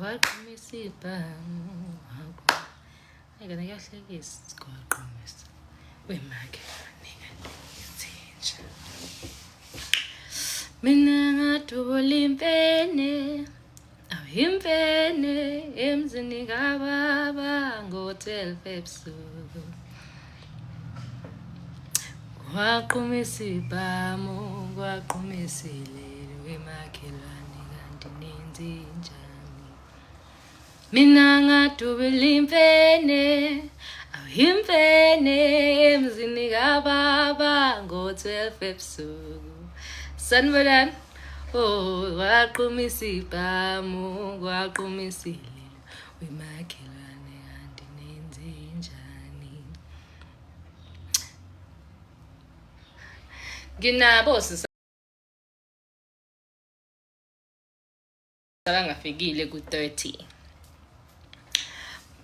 waqhumisa ibhamu ngeke ngiyahlekisa sikwaqhumisa wemakhelwane kanti mina ngadubula impene awuyimpene emzini kababa ngo-12 ebusuku waqhumisa ibhamu waqhumisa ilele wemakhelwane kanti nenzenjani mina ngadubula impene awuyimpene emzini kababa ngo-12 ebusuku sanibonani oh waqhumisa ibhamu waqhumisa ilele wemakhelwane kanti nenzenjani nginabo sabangafikile ku-30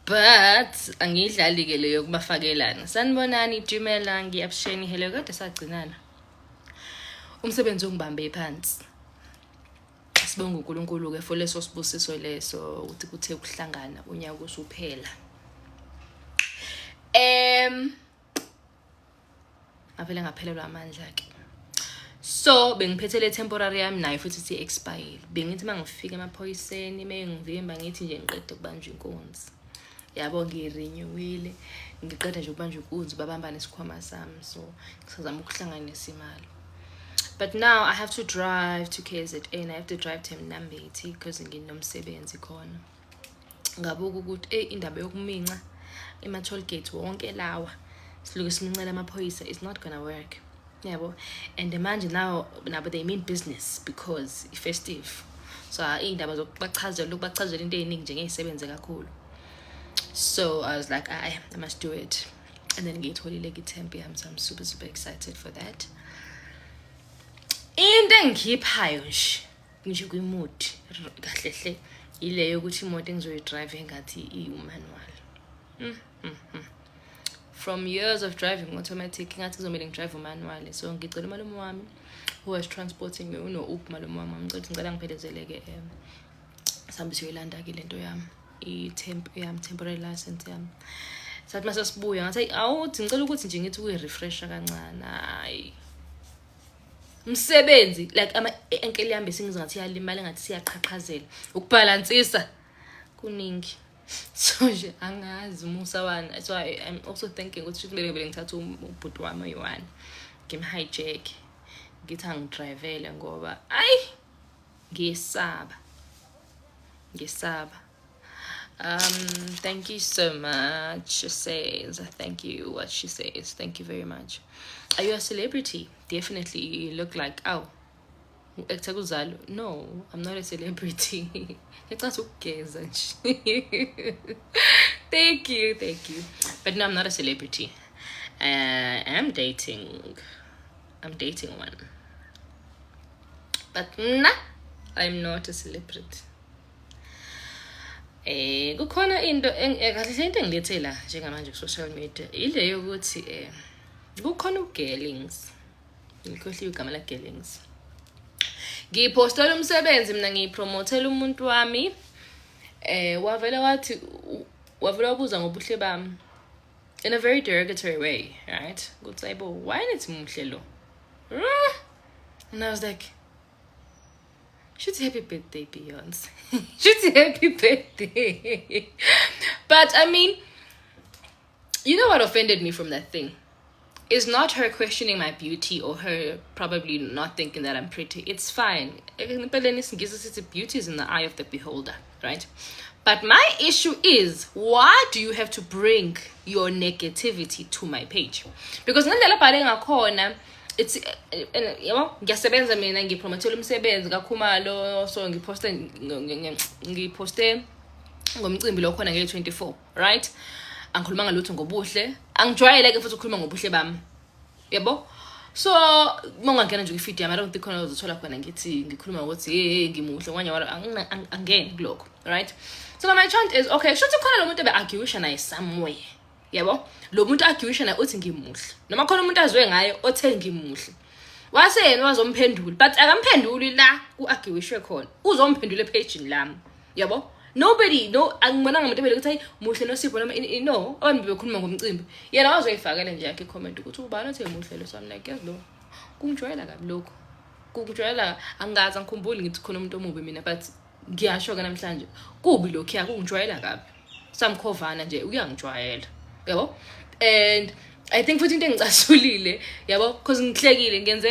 but angiyidlali-ke leyo kubafakelana sanibonani Jumela ngiyabusheni hello kade sagcinana umsebenzi ongibambe phansi sibonga uNkulunkulu-ke for leso sibusiso leso ukuthi kuthe kuhlangana unyaka usuphela avele ngaphelelwa amandla-ke so bengiphethe le temporary yami nayo futhi ithi expire bengithi mangifika emaphoyiseni mengivimba ngithi nje ngiqede ukubanjwa inkunzi yabo ngirenewile ngiqeda nje ukubanjwa inkunzi babamba nesikhwama sami so ngisazama ukuhlanganisa imali but now I have to drive to KZN I have to drive to Mnambithi because nginomsebenzi khona ngabuka ukuthi indaba yokuminca ema-toll gate wonke lawa siluke simincela amaphoyisa it's not gonna work yabo and manje now they mean business because festive so indaba zokubachazela into eziningi nje ngezisebenze kakhulu so I was like I must do it and then ngiyitholile iTemp yami so I'm super excited for that into engikhiphayo nje kwimood kahlehle ile yokuthi imoto engizoyidrive engathi i-manual from years of driving automatic ngathi kuzomela ngidrive manual so ngicela umalume wami who was transporting me uno-up malume wami ngicela ngiphelezeleke sambe siyoyilanda ke lento yami i-temp yami temporary license yami sathi mase sibuya ngathi awuthi ngicela ukuthi nje ngithi uyi-refresha kancane hayi umsebenzi like enkele yami besingizathi yalimala ngathi siyaqhaqhazela ukubhalansisa kuningi so nje angazi umusa wani so I'm also thinking ukuthi kumele ngithathe ubhuti wami oyi-1 ngimhijack ngithi angidrivele ngoba ngiyesaba thank you so much she says thank you what she says thank you very much are you a celebrity definitely you look like actor kuzalo no I'm not a celebrity ngicela ukugeza nje thank you but no I'm not a celebrity I'm dating one but I'm not a celebrity kukhona into kahle into engilethela njengamanje ku social media ile yokuthi kukhona uGellings ngikhohliwe igama la Gellings ngipostela umsebenzi mina ngipromothela umuntu wami wavela wabuza ngobuhle bami in a very derogatory way right ukuthi ayibo why nithi muhle lo and I was like should happy birthday Beyonce should happy birthday but I mean you know what offended me from that thing is not her questioning my beauty or her probably not thinking that I'm pretty. It's fine. Beauty is in the eye of the beholder, right? But my issue is, why do you have to bring your negativity to my page? Because it's ngiyasebenza mina ngipromothela umsebenzi kaKhumalo so ngiposte ngomcimbi lo khona nge-24 right angikhuluma ngalutho ngobuhle angijwayeleke futhi ukukhuluma ngobuhle bami yebo so mongangena nje ku-feed yami I don't think khona uzothola khona ngithi ngikhuluma ukuthi ngimuhle kwanye angene kulokho right so my chant is okay shothi khona lo muntu be-arguisha naye somewhere yebo lo muntu arguisha naye uthi ngimuhle noma khona umuntu azwe ngaye othe ngimuhle wase yena wazomphendula but akamphenduli la ku-arguishwe khona uzomphendula epagini lami yebo Nobody, no, angibonanga umuntu ebele ukuthi hayi muhle noSipho noma no, abantu bekhuluma ngomcimbi. Yena wazoyifakela nje yakhe comment ukuthi ubani othe muhle lo, so I'm like yes lo. Kungijwayela kabi lokho. Kungijwayela angazi angikhumbuli ngithi khona umuntu omubi mina but ngiyasho ke namhlanje kubi lokho ya kungijwayela kabi. Samkhovana nje uyangijwayela. Yabo? And I think futhi into engicasulile yabo because ngihlekile ngenze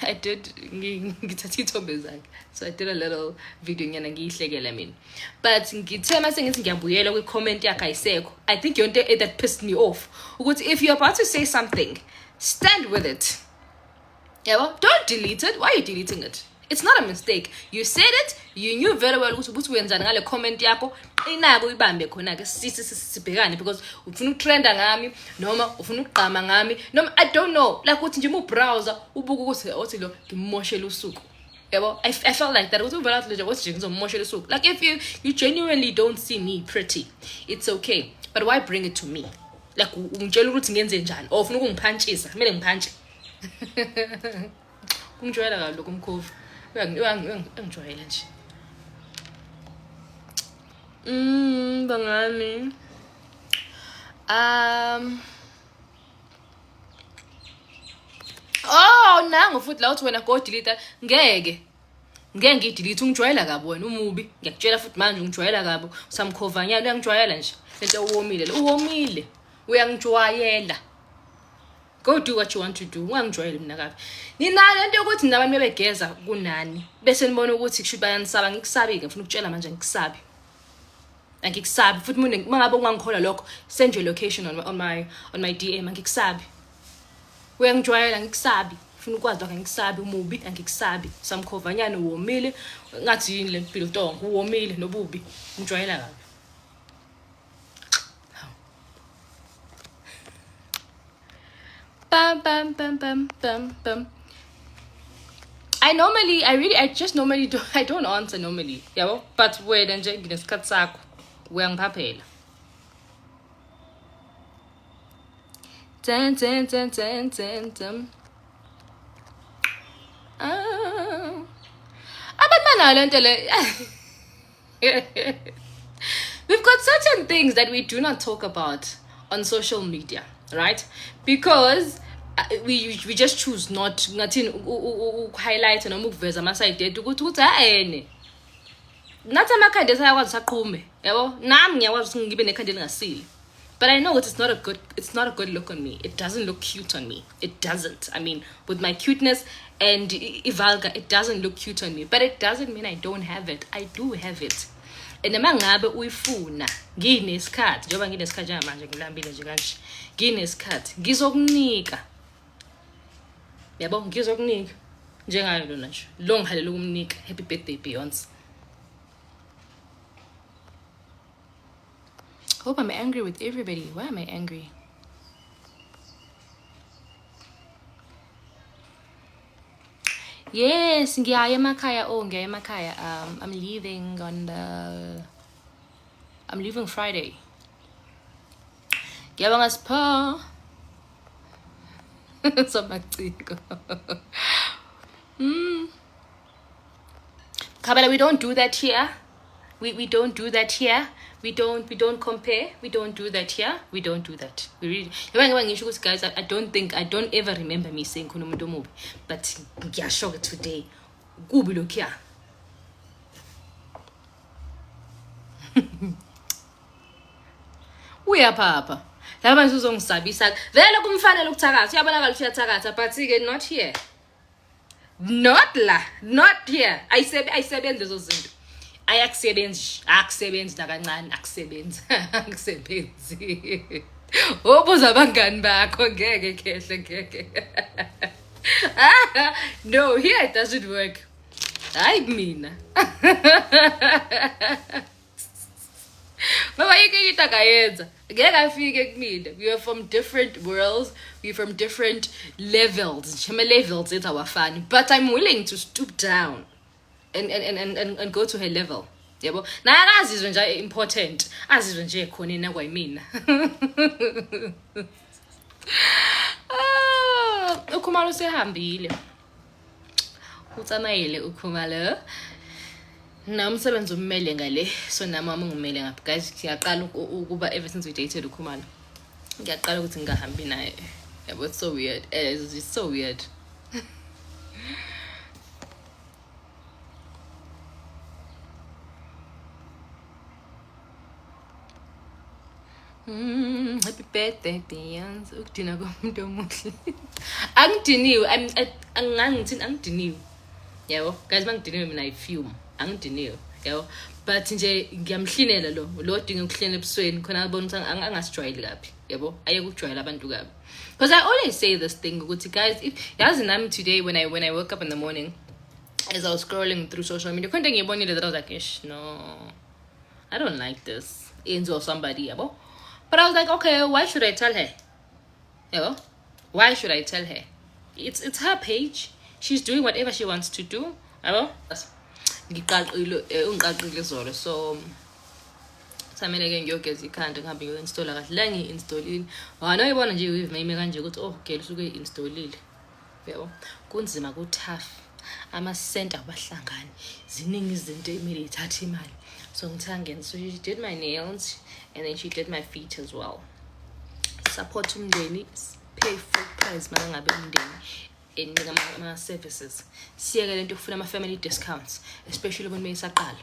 I did ngithatha ithombe zakhe, so I did a little video nyana ngiyihlekela mina, but ngithe mase ngithi ngiyabuyela kwi comment yakhe ayisekho. I think yonke that pissed me off ukuthi if you're about to say something, stand with it. Yabo, don't delete it. Why are you deleting it? It's not a mistake. You said it, you knew very well ukuthi wenzani ngale comment yakho. Inako ibambe khona ke sibhekane because ufuna utrenda ngami noma ufuna ukugqama ngami noma I don't know, like uthi nje browser ubuka ukuthi othi lo ngimoshela usuku. Yabo, I felt like that ukuthi uvela athi nje othi ngizomoshela usuku. Like if you genuinely don't see me pretty, it's okay, but why bring it to me? Like ungitshela ukuthi ngenze njani or ufuna ukungiphantsisa kumele ngiphantshe. Kungijwayela kabi lokho umkhovu. Uyangijwayela nje. Bangani. Oh, nangu futhi la uthi wena go delete ngeke ngidelete. Ungijwayela kabi wena umubi. Ngiyakutshela futhi manje ungijwayela kabi. Samkhovanyana uyangijwayela nje. Lento uwomile. Uwomile. Uyangijwayela. Go do what you want to do. Ungangijwayeli mina kabi. Nina lento yokuthi nabantu bebegeza kunani. Bese nibona ukuthi kusho bayanisaba, ngikusabi ke ngifuna ukutshela manje ngikusabi. Angikusabi futhi mangabe ungangikhola lokho send your location on my DM. Angikusabi. Uyangijwayela ngikusabi. Ufuna ukwazi lokho ngikusabi umubi angikusabi. Samkhovanyana uwomile ngathi yini le mpilo tongo uwomile nobubi. Ngijwayela kabi. Bam. I just normally I don't answer normally. Yabo, but wena nje nginesikhathi sakho uyangiphaphela. Ten. Abantwana lento le. We've got certain things that we do not talk about on social media, right? Because we just choose not ngathini highlight noma ukuveza ama side ethu ukuthi haene nathi amakhanda esayakwazi saqhume yabo nami ngiyakwazi ukuthi ngibe nekhanda elingasile, but I know it's not a good look on me. It doesn't look cute on me. It doesn't. I mean, with my cuteness and vulgar, it doesn't look cute on me, but it doesn't mean I don't have it. I do have it. And mangabe uyifuna nginesikhathi njengoba nginesikhathi manje ngilambile nje kanje nginesikhathi ngizokunika. Yabo ngizokunika njengayo lona nje lo ngihalela ukumnika. Happy birthday Beyonce. Hope I'm angry with everybody. Why am I angry? Yes, ngiyaya emakhaya. Ngiyaya emakhaya. I'm leaving Friday. Ngiyabonga Sipho. Somaciko. Kabela, we don't do that here. We don't do that here. We don't compare. We don't do that here. We don't do that. We really. Guys, I don't ever remember me saying kuno muntu omubi. But ngiyashoka today. Kubi lokho. Uyapha. Laba nje uzongisabisa. Vele kumfanele ukuthakatha. Uyabonakala ukuthi uyathakatha, but ke not here. Not here. Ayisebenze lezo zinto. Akusebenzi nakancane akusebenzi. Obuza abangani bakho ngeke kehle. No, here it doesn't work. Hayi mina. Baba yike itakayenza. Ngeke afike kumina. We are from different worlds. We're from different levels. Chama levels etawafani. But I'm willing to stoop down and go to her level. Yebo. Na akazizwe nje important. Azizwe nje khona ina kwayimina. Ukhumalo sehambile. Utsamayile ukhumalo. Na umsebenzi ummele ngale so nami wami ngumele ngapha guys ngiyaqala ukuba ever since we dated uKhumalo ngiyaqala ukuthi ngingahambi naye yabo it's so weird it's so weird happy birthday Dians ukudina komuntu omuhle angidiniwe angidiniwe yabo guys mangidiniwe mina I-fume angidiniwe yabo but nje ngiyamhlinela lo dinga ukuhlena ebusweni khona abona ukuthi angasijwayeli kabi yabo ayeke ukujwayela abantu kabi because I always say this thing ukuthi guys if yazi nami today when I woke up in the morning as I was scrolling through social media khona ngiyibonile that I was like ish no I don't like this into somebody yabo but I was like okay why should I tell her yabo why should I tell her it's her page she's doing whatever she wants to do yabo ngiqaqile zolo so samele ke ngiyogeza ikhanda ngihambe ngiyoinstalla kahle la ngiinstallile wena uyibona nje uyivime kanje ukuthi oh girl usuke installile yabo kunzima ku tough ama center abahlangani ziningi izinto emele ithathe imali so ngithangeni so she did my nails and then she did my feet as well support umndeni pay full price mangabe umndeni enika ama services siyeke lento ukufuna ama family discounts especially when mayisaqala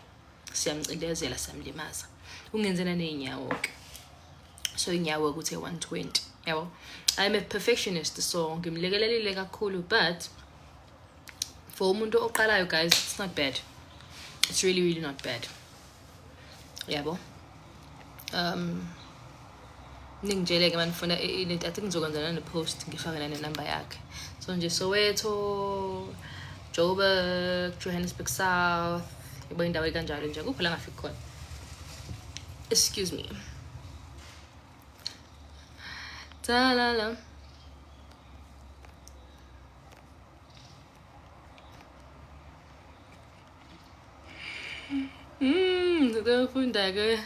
siyamcindezela samlimaza ungenzena neinyawo ke so inyawo ukuthi 120 yabo I'm a perfectionist so ngimlekelelile kakhulu but for umuntu oqalayo guys it's not bad it's really not bad yabo ningijele ke manifuna into I think ngizokwenza nane post ngifake nane number yakhe so nje Soweto Joburg Johannesburg South yebo indawo ekanjalo nje kuphi la ngafika khona excuse me talala ngizofunda ke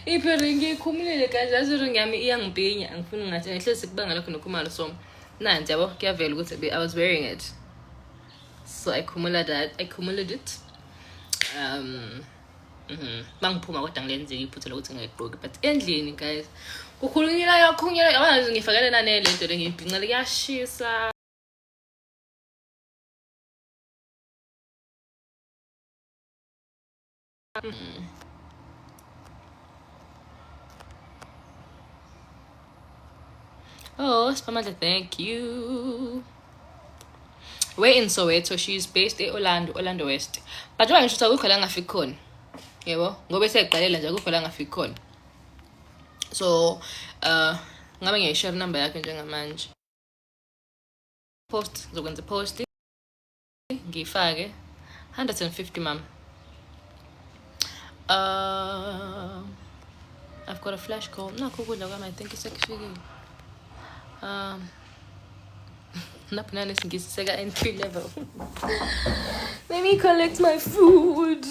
ipheri ngikhumulile kahle azuri ngami iyangibhinya angifuni ngathi ngihlezi kubanga lokho noKhumalo so nanti yabo kuyavela ukuthi I was wearing it so I cumulated it mangiphuma kodwa ngilenzile iphutha lokuthi ngiyigqoke but endlini guys kukhulunyila yakhunyela yazi ngifakele nane lento lengibhinqa liyashisa oh Spamanda thank you we're in Soweto she's based in Orlando West but why ngisho ukho la ngafika khona yebo ngoba seqalela nje ukho la ngafika khona so ngabe ngiyashare number yakhe njengamanje post zokwenza post ngifake 150 mama I've got a flash call nakho kudla kwami I think isekufike napunane singiseka entry level let me collect my food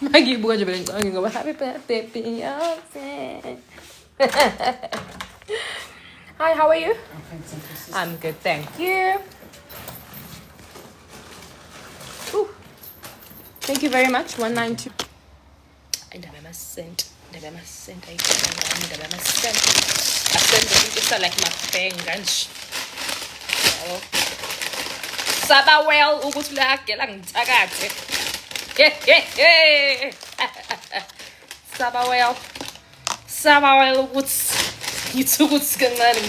magibuka nje vele ngicanga ngoba happy birthday Beyonce hi how are you I'm good thank you Ooh. Thank you very much 192 indaba ama-cent indaba ama-cent asenze into isa like mabhenga nje yabo saba well ukuthi lagela ngithakathe saba well ukuthi ngithi ukuthi kancane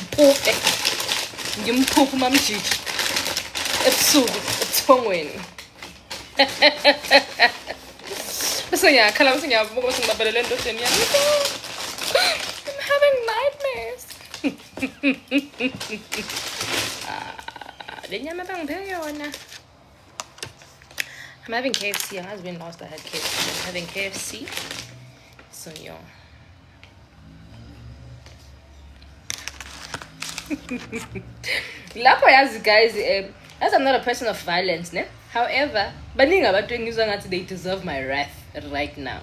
ngimphuphe mamjiji ebusuku ebuthongweni bese ngiyakhala bese ngiyavuka bese ngibabelele entoseni yami I'm having nightmares lenyama bangipheke yona I'm having KFC. Angazi when last I had KFC. I'm having KFC. So yeah. Lapho yazi guys, as I'm not a person of violence, ne? However, baningi abantu engizwa ngathi they deserve my wrath right now.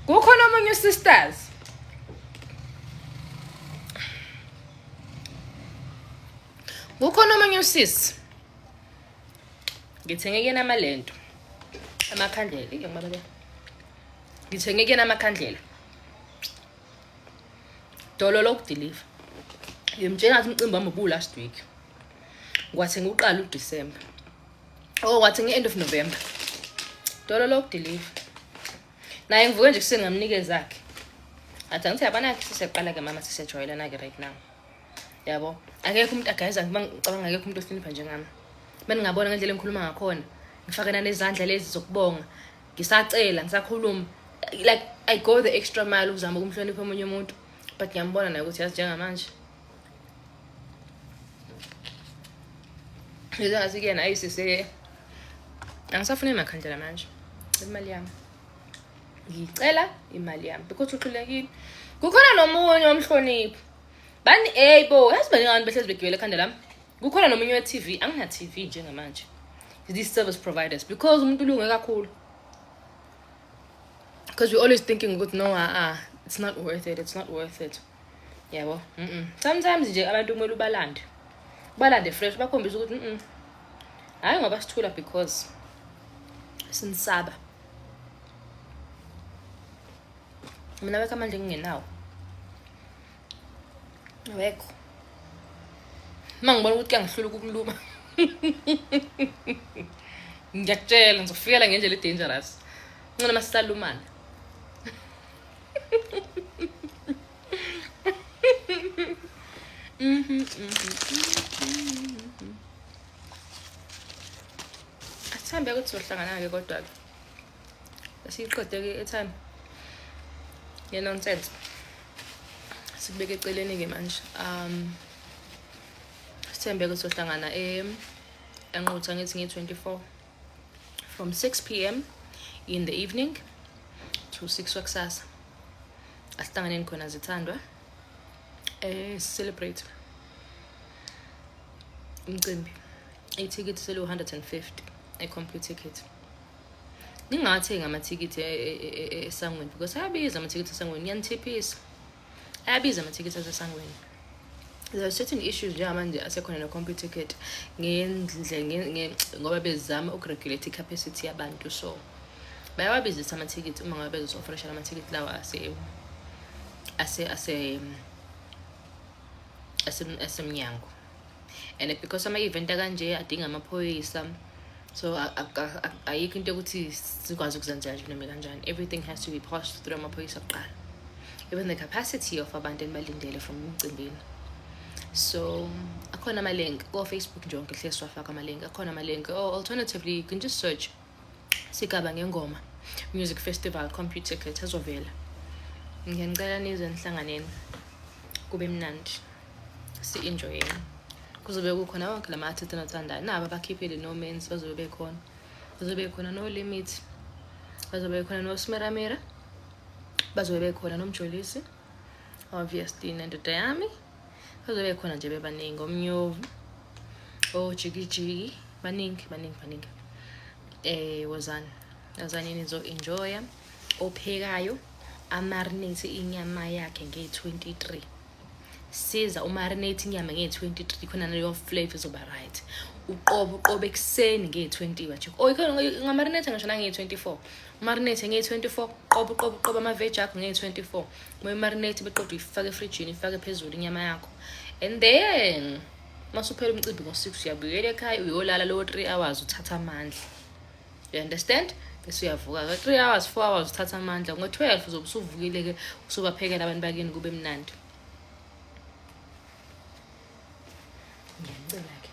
Kukhona omunye sisters. Kukhona omunye sis. ngithenge kuyena amalento amakhandlela ngiyangibabela ngithenge kuyena amakhandlela dolo lokudeliver ngimtshela ngathi umcimbi wami ubu last week ngwathenga uqala uDecember wathenga end of November dolo lokudeliver naye ngivuke nje kuseni ngamnikeza zakhe athi ngithi yabana sisiyaqala ke mama sisiyajwayelana ke right now yabo akekho umuntu agayiza ngicabanga akekho umuntu ohlonipha njengami ngabona ngendlela engikhuluma ngakhona ngifakena nezandla lezi zokubonga ngisacela ngisakhuluma like I go the extra mile ukuzama ukumhlonipha omunye umuntu but ngiyambona naye ukuthi yazi njengamanje ngizazi kuyena ayisise angisafuna emakhandlela manje imali yami ngicela imali yami because uhlulekile kukhona nomunye omhloniphi bani bo yazi bani abantu behlezi begibela ekhandlela lami kukhona nomunye we-TV angina TV njengamanje these service providers because umuntu ulunge kakhulu because we always thinking ukuthi no it's not worth it yabo sometimes nje abantu kumele ubalande fresh bakhombisa ukuthi hayi ngoba sithula because sinisaba mina weka manje ngingenawo wekho mangibona ukuthi kuyangihlula ukukuluma ngiyakutshela ngizofikela ngendlela edangerous ngona masisalumana athambe ukuthi sohlangana ke kodwa asiqede ke time ye nonsense sibeke eceleni ke manje sithembe ukuthi sohlangana enqutha ngithi nge-24 from 6 p.m. in the evening to 6 wakusasa asihlanganeni khona zithandwa celebrate umcimbi ithikithi sele 150 complete ticket ningathenga amathikithi esangweni because ayabiza amathikithi esangweni yanithiphisa ayabiza amathikithi esangweni there are certain issues nje manje asekhona no complete ticket ngendle ngoba bezama ukuregulate capacity yabantu so bayawabizisa amathikithi uma ngabe bezoofferisha amathikithi lawa asemnyango and because ama event kanje adinga amaphoyisa so ayikho into ukuthi sikwazi ukuzenzela nje noma kanjani everything has to be passed through amaphoyisa kuqala even the capacity of abantu ebalindele from umcimbini so akhona ama-link ko Facebook nje onke hlezi wafaka ama-link akhona ama-link or alternatively you can just search Sigaba ngengoma music festival computer ticket azovela ngiyanicela nize nihlanganeni kube mnandi si-enjoyeni kuzobe kukhona wonke lama-artist enothandayo nabo abakhiphile no Men's bazobe bekhona bazobe bekhona no Limit bazobe bekhona no Smeramera bazobe bekhona nomjolisi obviously nendoda yami bazobe bekhona nje bebaningi omnyovu ojikijiki baningi wozani nizo-enjoya ophekayo amarinate inyama yakhe nge-23 siza umarinate inyama nge-23 khona nayo flavor izoba right uqobo ekuseni nge-20 bathi ikhona ngamarinate ngisho nange-24 marinate nge-24 qobo ama-veg akho nge-24 marinate beqodo uyifake efrijini ifake phezulu inyama yakho and then masuphela umcimbi ngo-6 uyabuyela ekhaya uyolala lowo 3 hours uthatha amandla you understand bese uyavuka 3 hours 4 hours uthatha amandla ngo-12 uzobe usuvukile ke usobaphekela abantu bakini kube mnandi ngiyacela ke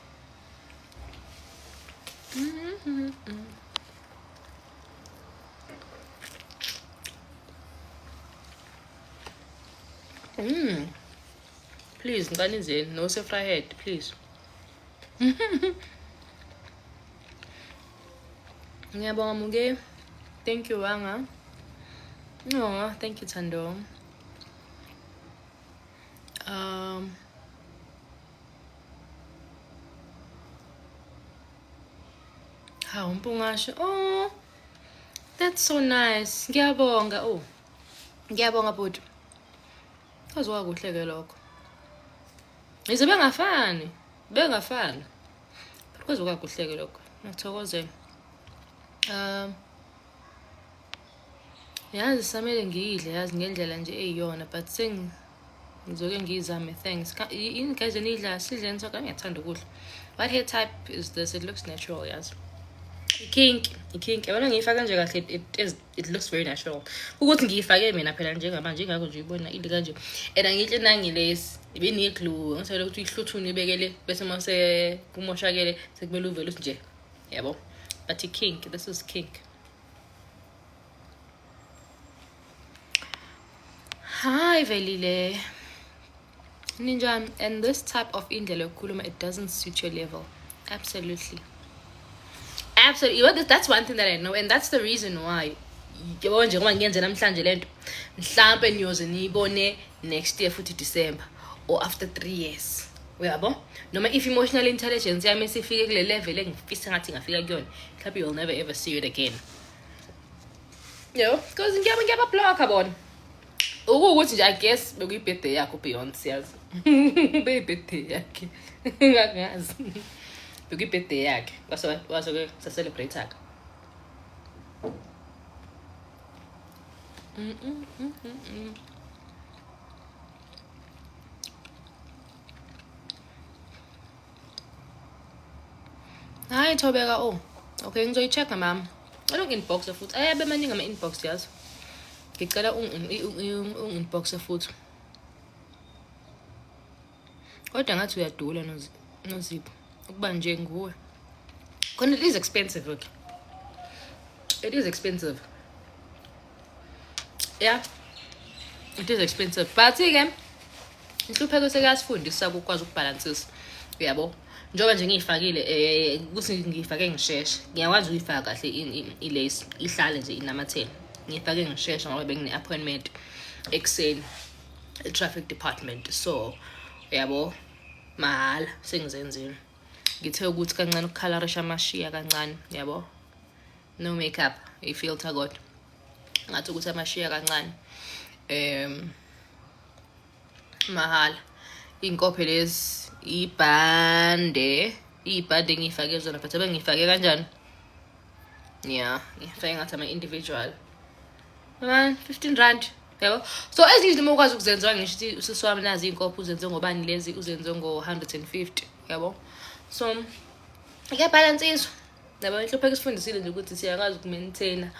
please ngiqanizeni no sefryhead please ngiyabonga muke thank you wanga no thank you Thando Mpungasho oh that's so nice ngiyabonga ngiyabonga bhuti azwa kuhle ke lokho ize bengafani because kuhle ke lokho ngiyathokozela. Yazi samele ngiyidle yazi ngendlela nje eyiyona but ngizoke ngiyizame. Thanks. Yini guys enidla sidleni sonke ngiyathanda ukudla. What hair type is this? It looks natural yazi. Ikink yabona ngiyifaka nje kahle it looks very natural. Ukuthi ngiyifake mina phela njengamanje ingakho nje uyibona ile kanje. And angihle nangilesi ibini glue ngisele ukuthi ihluthune ibekele bese mase kumoshakele sekumele uvele uthi nje. Yabo. But kink, this is kink. Hi Velile. Ninja, and this type of indlela yokukhuluma it doesn't suit your level. Absolutely. Well, that's one thing that I know, and that's the reason why yabo nje ngoba ngiyenze namhlanje lento mhlambe niyoze niyibone next year futhi December or after 3 years. Uyabo? Noma if emotional intelligence yami sifike kule level engifisa ngathi ngafika kuyona, mhlawumbe you'll never ever see it again. Because ngiyaba block abona. Ukuthi nje I guess bekuyibirthday yakho Beyonce yazi. Beyibirthday yakhe. Ngakazi. Bekuyibirthday yakhe. Waso ke celebrate akhe. Hayi Thobeka okay ngizoyicheck mama. Alo inbox futhi. Ayabe maningi ama inbox yazi. Ngicela inbox futhi. Kodwa ngathi uyadula noZipho. Ukuba nje nguwe. Khona it is expensive okay. It is expensive. Yeah. It is expensive. But ke inhlupheko sekuyasifundisa ukwazi ukubalancisa. Uyabo? Njoba nje ngiyifakile ukuthi ngiyifake ngisheshe. Ngiyakwazi uyifaka kahle ilace ihlale nje inamathela. Ngiyifake ngisheshe ngoba bengine appointment ekseni traffic department. So uyabo mahala sengizenzile. Ngithe ukuthi kancane ukukalarisha amashiya kancane yabo. No makeup, ifilter god. Ngathi ukuthi amashiya kancane. Mahala. Inkophe lezi ibhande ngifake zona but ngifake kanjani? Yeah, ngifake ngathi ama individual. 15 rand. Yabo. So as usually mokwazi ukuzenza ngisho usisi wami nazi inkophe uzenze ngobani lezi uzenze ngo 150 yabo. So iyabalansiswa. Yabo inhlupheko sifundisile nje ukuthi siyakwazi ukumaintaina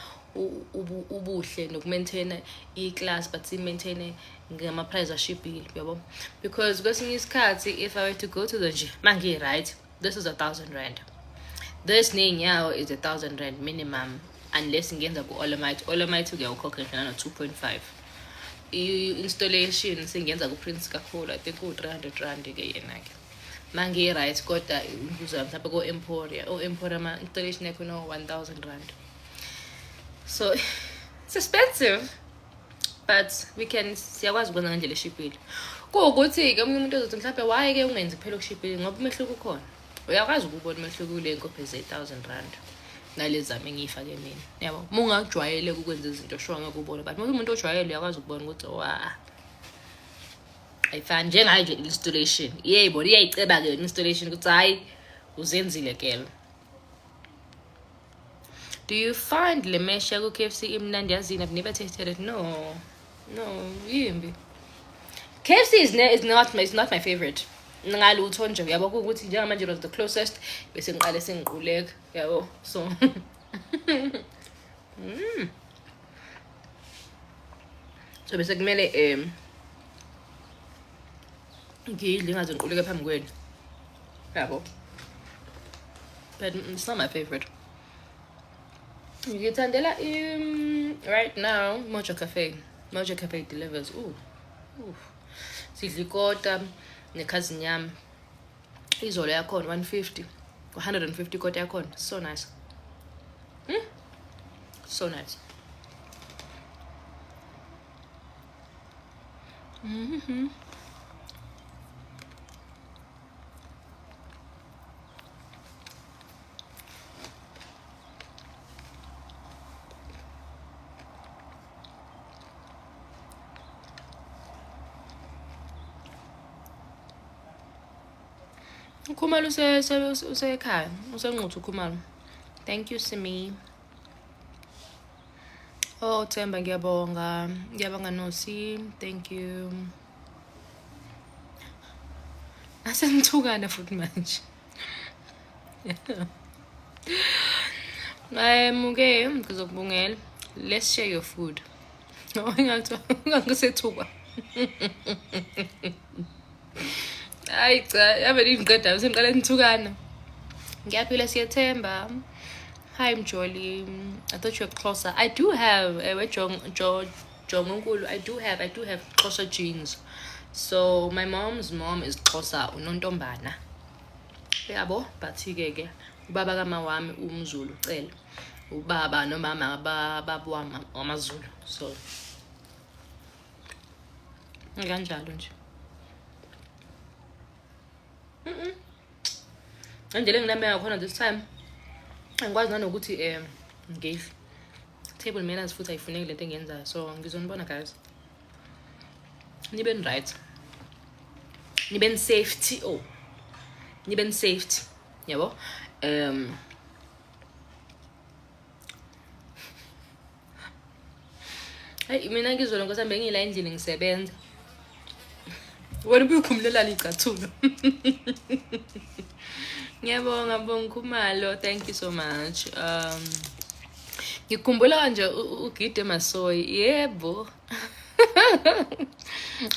ubuhle nokumaintaina i-class but si-maintain ngama price ashibhile yabo. Because kwesinye isikhathi if I were to go to the nje mangi right this is 1,000 rand. This ninyawo is 1,000 rand minimum unless ngiyenza ku Olamite uyakhokha ngana 2.5. I-installation sengiyenza ku Prince kakhulu I think ku 300 rand ke yena ke. Mangi right kodwa ngizwa mhlawumbe ko Emporia ma installation yakho no 1,000 rand. So it's expensive but siyakwazi ukwenza ngendlela eshibhile. Kuwukuthi ke umuntu ozothi mhlawumbe why ke ungenzi kuphela okushibhile ngoba umehluko ukhona. Uyakwazi ukubona umehluko kule nkophe ze-1,000 rand. Nalezami engiyifake mina. Yabo. Mungajwayele ukwenza izinto sure ngakubona but umuntu ojwayele uyakwazi ukubona ukuthi ayifani njengayo nje installation. Yebo iyayiceba ke installation ukuthi hayi uzenzile ke. Do you find lemesha ku KFC imnandi yazini? I've never tasted it. No, yimbi. KFC is not my favorite. Ngalutho nje yabo ukuthi njengamanje was the closest bese ngiqale sengiquleka yabo. So So bese kumele ngidle ngaze ngiquleke phambi kwenu. Yabo. But it's not my favorite. Ngithandela right now Mojo Cafe delivers. Sidla ikota nekhazini yami. Izolo yakhona 150 ikota yakhona. So nice. So nice. Khumalo usekhaya. Usenquthu Khumalo. Thank you, Simi. Oh, Themba ngiyabonga. Ngiyabonga Nosi. Thank you. Asengithukana futhi manje. Okay, ngizokubongela. Let's share your food. Ungangisethuka. Hayi cha, yabe ngiqeda usemqala nithukana. Ngiyaphila Siyethemba. Hi Mjoli. I thought you were closer. I do have Jongunkulu. I do have closer genes. So my mom's mom is closer uNontombana. Yabo, but ke ubaba kama wami umZulu ucela. Ubaba nomama babu wamaZulu. So kanjalo nje. Andile nginameka khona this time. Angikwazi nanokuthi ngidle. Table manners futhi ayifuneki lento engiyenzayo. So ngizonibona guys. Niben right. Niben safety. Oh. Niben safety. Yabo. Hey, mina ngizolo ngosambe ngila endlini ngisebenza. Wena ubukhumlela licathulo. Ngiyabonga Khumalo, thank you so much. Ngikhumbula nje ugide masoyi. Yebo.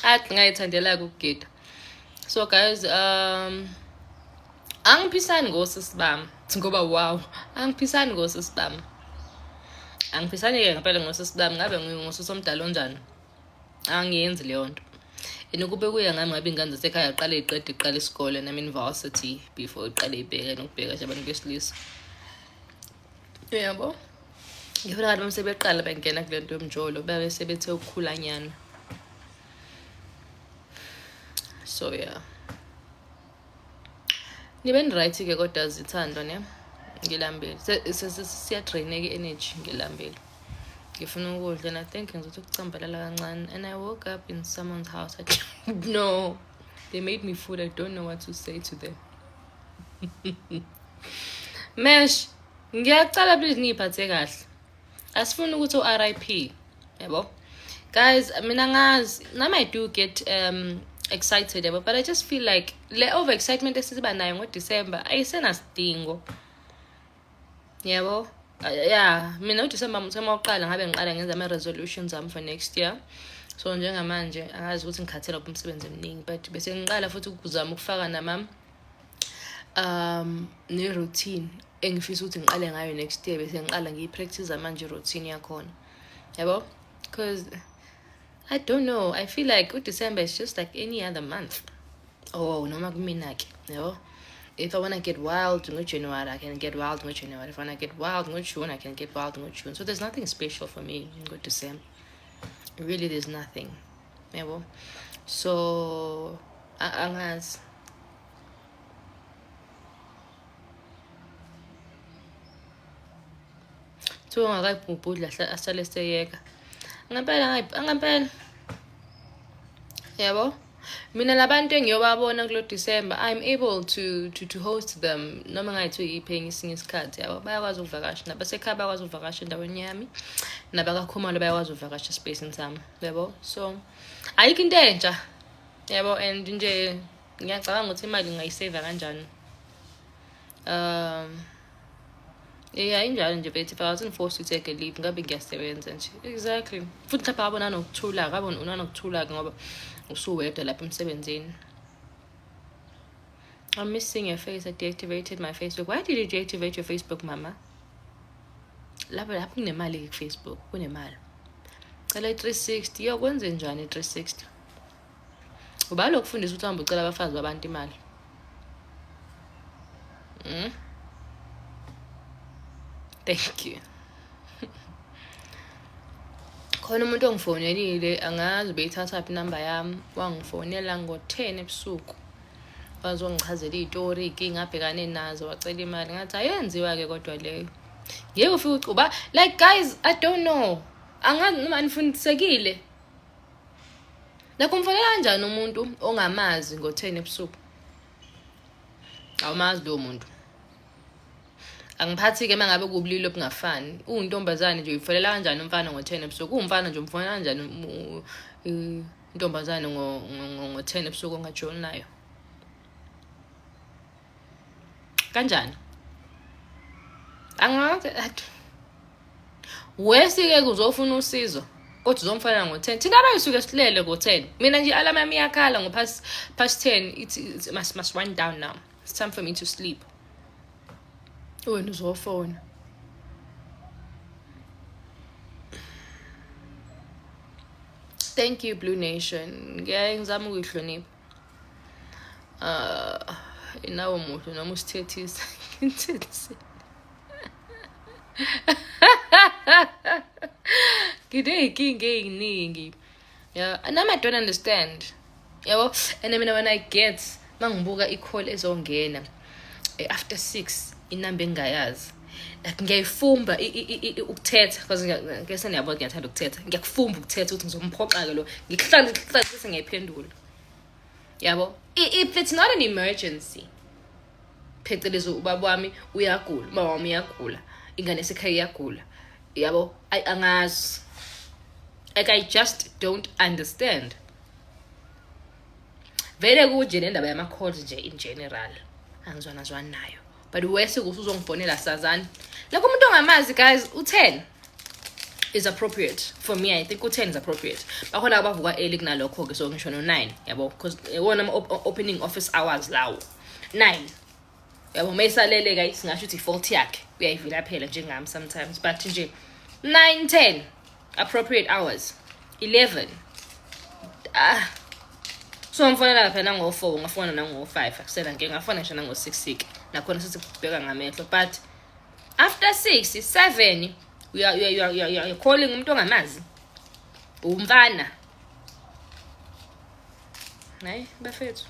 Athi ngayithandela ukugida. So guys, angiphisani ngosisibami. Ngoba wow, angiphisani ngosisibami. Angiphisani ke ngempela ngosisibami, ngabe ngingosomdala onjani. Angiyenzi leyo nto. Enokube kuya ngami ngabe ingane zasekhaya aqale iqala isikole nami university before iqale ibheke nokubheka nje abantu besilisa. Yebo. Ngifuna abantu sebeqala bengena kule nto yomjolo babe sebethe ukukhulanyana. So yeah. Niben right ke kodwa zithandwa ne. Ngilambile. Siya draineke energy ngilambile. Ngifuna ukudla and I think ngizothi ukucambalala kancane and I woke up in someone's house. No. They made me food. I don't know what to say to them. Mesh, ngiyacala please niphathe kahle. Asifuna ukuthi RIP. Yebo. Guys, mina ngazi, nami I do get excited, but I just feel like le overexcitement esiba nayo ngoDecember ayisenasidingo. Yebo. Yeah, mina uDecember mthema uqala ngabe ngiqala ngenza ama resolutions ami for next year. So njengamanje angazi ukuthi ngikhathela umsebenzi eminingi, but bese ngiqala futhi ukuzama ukufaka nama ne routine engifisa ukuthi ngiqale ngayo next year, bese ngiqala ngiyipractice manje routine yakhona. Yabo? Because I don't know, I feel like December is just like any other month. Oh, noma kumina ke, yabo? If I want to get wild in January, I can get wild in January. If I want to get wild in June, I can get wild in June. So there's nothing special for me in December. Really, there's nothing. Yeah, so, angas. So, ngakayibhubhudla asale seyeka. Ngampela. Yabo? Mina labantu engiyobabona kulo December, I'm able to host them noma ngayithi iphenye isinye isikhathi yabo. Bayakwazi ukuvakasha nabasekhaya, bayakwazi ukuvakasha endaweni yami, nabakakhumalo bayakwazi ukuvakasha space sami, yabo. So ayikho into entsha, yabo, and nje ngiyacabanga ukuthi imali ngayisave kanjani. Yeah, injalo nje bethi if I wasn't forced to take a leave ngabe ngiyasebenza nje. Exactly. Futhi lapha abona nokuthula, ngabona unanokuthula ngoba usuwedwa lapha emsebenzini. I'm missing your face. I deactivated my Facebook. Why did you deactivate your Facebook, mama? Lapha kunemali ku-Facebook, kunemali. Cela i-360. Yo, kwenze njani i-360? Uba lokufundisa ukuthi uhambe ucela abafazi babantu imali. Thank you. Khona umuntu ongifonelile, angazi beyithatha phi number yami, wangifonela ngo-10 ebusuku. Wazongichazela izitori, inkinga abhekane nazo, wacela imali. Ngathi ayenziwa ke kodwa leyo. Ngeke ufike uba like guys, I don't know. Angazi noma nifundisekile. Nakumfonela kanjani umuntu ongamazi ngo-10 ebusuku? Awumazi lo muntu. Angiphathi ke mangabe kubulilo obungafani. Uyintombazane nje uyifolela kanjani umfana ngo10 ebusuku? Umfana nje umfona kanjani intombazane ngo10 ebusuku ongajoni nayo? Kanjani? Angazi athi. Wesike kuzofuna usizo. Kodwa uzomfana ngo10. Thina abayisuke silele ngo10. Mina nje alarm yami iyakhala past 10. It must wind down now. It's time for me to sleep. Wena uzofona. Thank you, Blue Nation. Ngeke ngizama ukuyihlonipha. Inawo muntu noma usithethisa. Ngithethise. Ngideyinkinga eziningi. Yeah, and I don't understand. Yabo, and mina when I get mangibuka i-call ezongena after 6 inamba engayazi. Like ngiyayifumba ukuthetha because ngeke niyabona ngiyathanda ukuthetha. Ngiyakufumba ukuthetha ukuthi ngizomphoxa ke lo. Ngikuhlanje bese ngiyiphendula. Yabo, if it's not an emergency. Phecelezi ubaba wami uyagula, mama wami uyagula. Ingane esekhaya iyagula. Yabo, angazi. Like I just don't understand. Vele kuje nendaba yama calls nje in general. Angizwana nayo. But wese usuzongifonela sazana. Like umuntu ongamazi guys, u10 is appropriate for me. I think u10 is appropriate. Bakhona abavuka early kunalokho ke so ngisho no9, yabo, because wona opening office hours lawo 9. Yabo mayisalele guys singasho ukuthi fault yakhe. Uyayivila phela njengami sometimes, but nje 9 10 appropriate hours. 11 so ngifona lapha nango4 ngafona nango5 akusena ngeke ngafona ngisho nango6 nakhona sesibheka ngamehlo, but after 6 7 you calling umuntu ongamazi umfana. Hayi bafethu,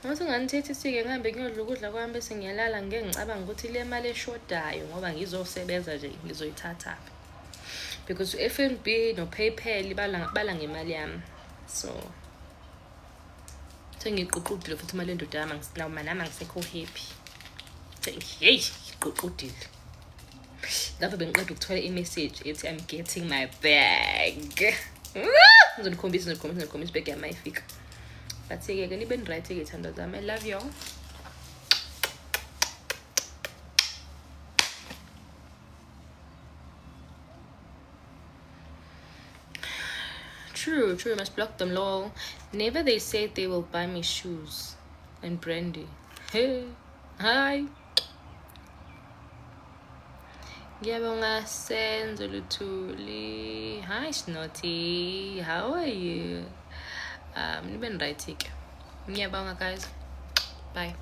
mase nganithethisi-ke ngihambe ngiyodla ukudla kwami bese ngiyalala ngeke ngicabanga ukuthi le mali eshodayo ngoba ngizosebenza nje ngizoyithatha because FNB no PayPal bala ngemali yami. So sengiqoqudile futhi imali endoda yami nami ngisekho happy. Hey, ngiqoqudile. Lapho bengiqeda ukuthola i-message ethi I'm getting my bag. Ngizonikhombisa ibag yami ayifika. Bathi-ke ke nibe right ke thando zami. I love you all. True, you must block them, lol. Never they said they will buy me shoes and brandy. Hey, hi. Ngiyabonga Senzo Luthuli. Hi Snotty, how are you? Niben right. Ngiyabonga guys. Bye.